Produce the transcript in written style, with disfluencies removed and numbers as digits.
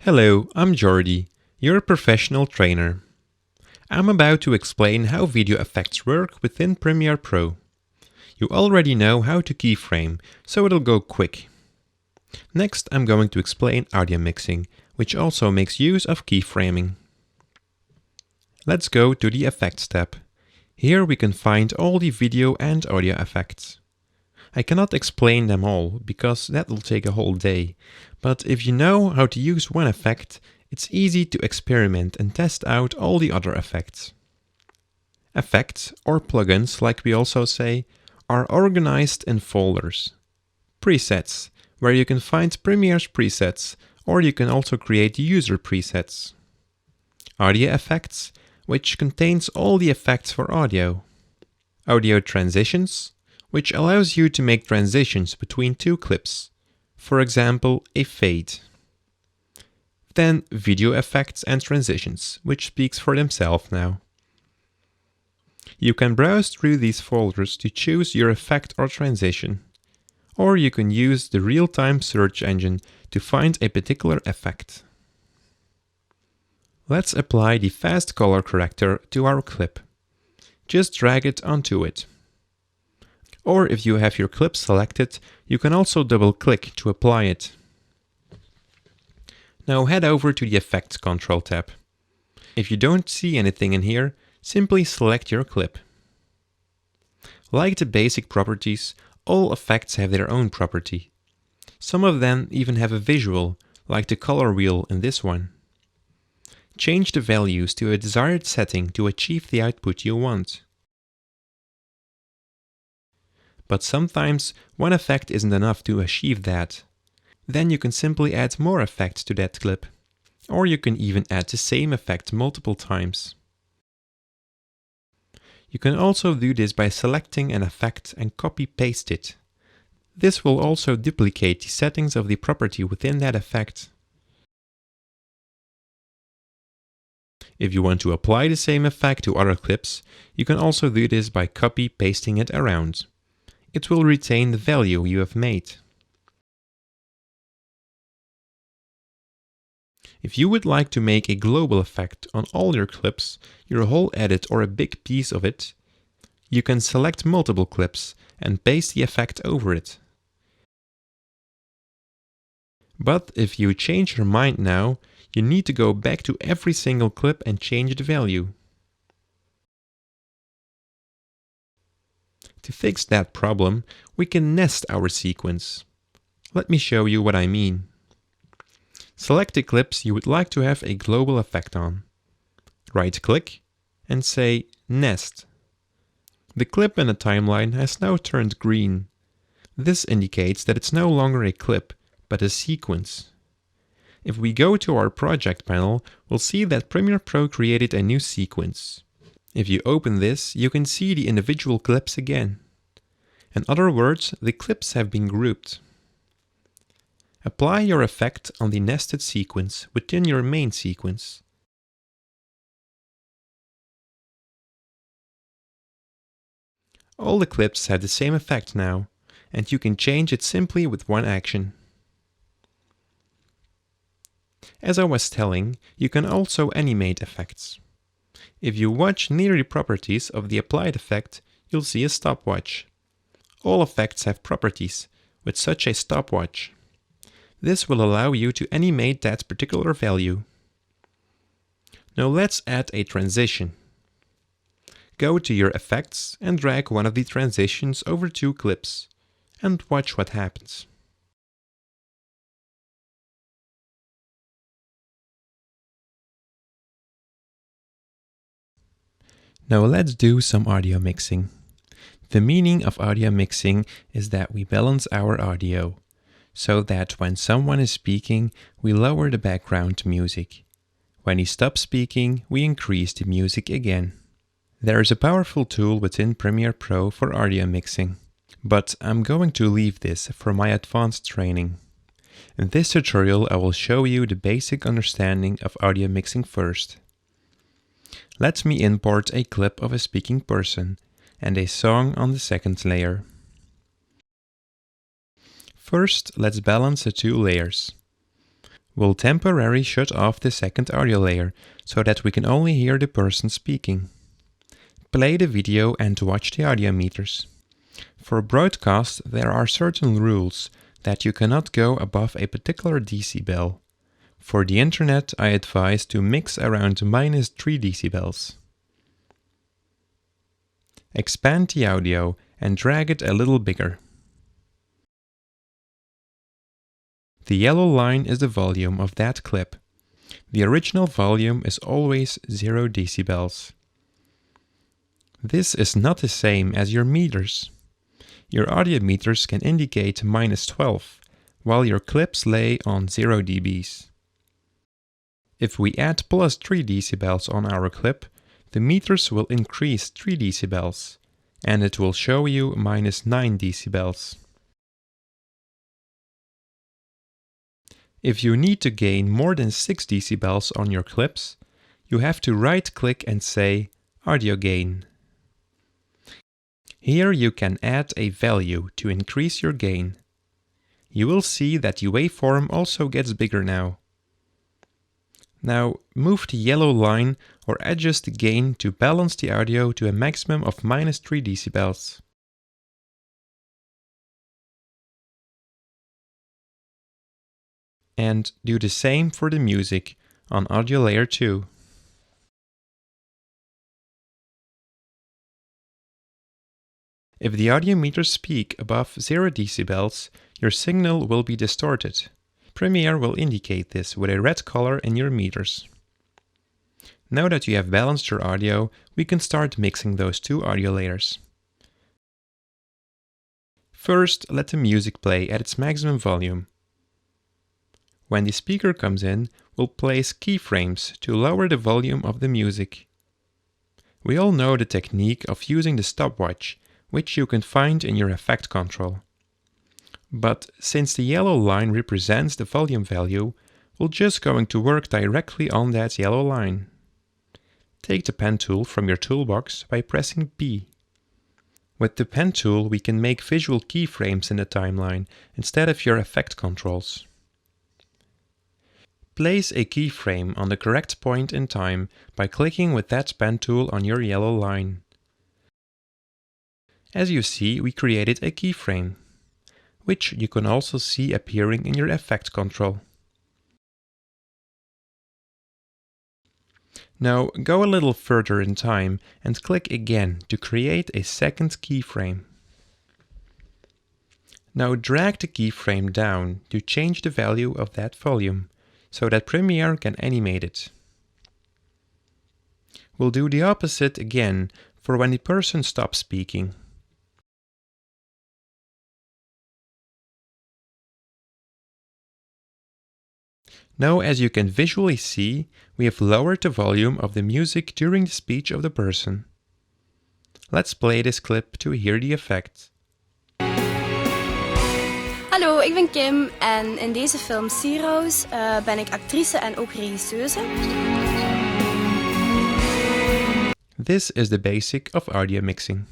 Hello, I'm Jordi, your professional trainer. I'm about to explain how video effects work within Premiere Pro. You already know how to keyframe, so it'll go quick. Next, I'm going to explain audio mixing, which also makes use of keyframing. Let's go to the Effects tab. Here we can find all the video and audio effects. I cannot explain them all, because that will take a whole day, but if you know how to use one effect, it's easy to experiment and test out all the other effects. Effects, or plugins like we also say, are organized in folders. Presets, where you can find Premiere's presets, or you can also create user presets. Audio effects, which contains all the effects for audio. Audio transitions, which allows you to make transitions between two clips, for example, a fade. Then video effects and transitions, which speaks for themselves now. You can browse through these folders to choose your effect or transition, or you can use the real-time search engine to find a particular effect. Let's apply the fast color corrector to our clip. Just drag it onto it. Or if you have your clip selected, you can also double-click to apply it. Now head over to the Effects Control tab. If you don't see anything in here, simply select your clip. Like the basic properties, all effects have their own property. Some of them even have a visual, like the color wheel in this one. Change the values to a desired setting to achieve the output you want. But sometimes one effect isn't enough to achieve that. Then you can simply add more effects to that clip. Or you can even add the same effect multiple times. You can also do this by selecting an effect and copy-paste it. This will also duplicate the settings of the property within that effect. If you want to apply the same effect to other clips, you can also do this by copy-pasting it around. It will retain the value you have made. If you would like to make a global effect on all your clips, your whole edit or a big piece of it, you can select multiple clips and paste the effect over it. But if you change your mind now, you need to go back to every single clip and change the value. To fix that problem, we can nest our sequence. Let me show you what I mean. Select the clips you would like to have a global effect on. Right-click and say Nest. The clip in the timeline has now turned green. This indicates that it's no longer a clip, but a sequence. If we go to our project panel, we'll see that Premiere Pro created a new sequence. If you open this, you can see the individual clips again. In other words, the clips have been grouped. Apply your effect on the nested sequence within your main sequence. All the clips have the same effect now, and you can change it simply with one action. As I was telling, you can also animate effects. If you watch near the properties of the applied effect, you'll see a stopwatch. All effects have properties, with such a stopwatch. This will allow you to animate that particular value. Now let's add a transition. Go to your effects and drag one of the transitions over two clips, and watch what happens. Now let's do some audio mixing. The meaning of audio mixing is that we balance our audio, so that when someone is speaking, we lower the background music. When he stops speaking, we increase the music again. There is a powerful tool within Premiere Pro for audio mixing, but I'm going to leave this for my advanced training. In this tutorial, I will show you the basic understanding of audio mixing first. Let me import a clip of a speaking person and a song on the second layer. First, let's balance the two layers. We'll temporarily shut off the second audio layer so that we can only hear the person speaking. Play the video and watch the audio meters. For broadcast, there are certain rules that you cannot go above a particular decibel. For the internet, I advise to mix around -3 decibels. Expand the audio and drag it a little bigger. The yellow line is the volume of that clip. The original volume is always 0 decibels. This is not the same as your meters. Your audio meters can indicate -12, while your clips lay on 0 dBs. If we add +3 decibels on our clip, the meters will increase 3 decibels, and it will show you -9 decibels. If you need to gain more than 6 decibels on your clips, you have to right-click and say Audio Gain. Here you can add a value to increase your gain. You will see that the waveform also gets bigger now. Now move the yellow line or adjust the gain to balance the audio to a maximum of -3 decibels. And do the same for the music on audio layer 2. If the audio meters peak above 0 decibels, your signal will be distorted. Premiere will indicate this with a red color in your meters. Now that you have balanced your audio, we can start mixing those two audio layers. First, let the music play at its maximum volume. When the speaker comes in, we'll place keyframes to lower the volume of the music. We all know the technique of using the stopwatch, which you can find in your effect control. But since the yellow line represents the volume value, we're just going to work directly on that yellow line. Take the pen tool from your toolbox by pressing P. With the pen tool, we can make visual keyframes in the timeline instead of your effect controls. Place a keyframe on the correct point in time by clicking with that pen tool on your yellow line. As you see, we created a keyframe, which you can also see appearing in your effect control. Now go a little further in time and click again to create a second keyframe. Now drag the keyframe down to change the value of that volume, so that Premiere can animate it. We'll do the opposite again for when the person stops speaking. Now, as you can visually see, we have lowered the volume of the music during the speech of the person. Let's play this clip to hear the effect. Hallo, ik ben Kim en in deze film CS6 ben ik actrice en ook regisseuse. This is the basic of audio mixing.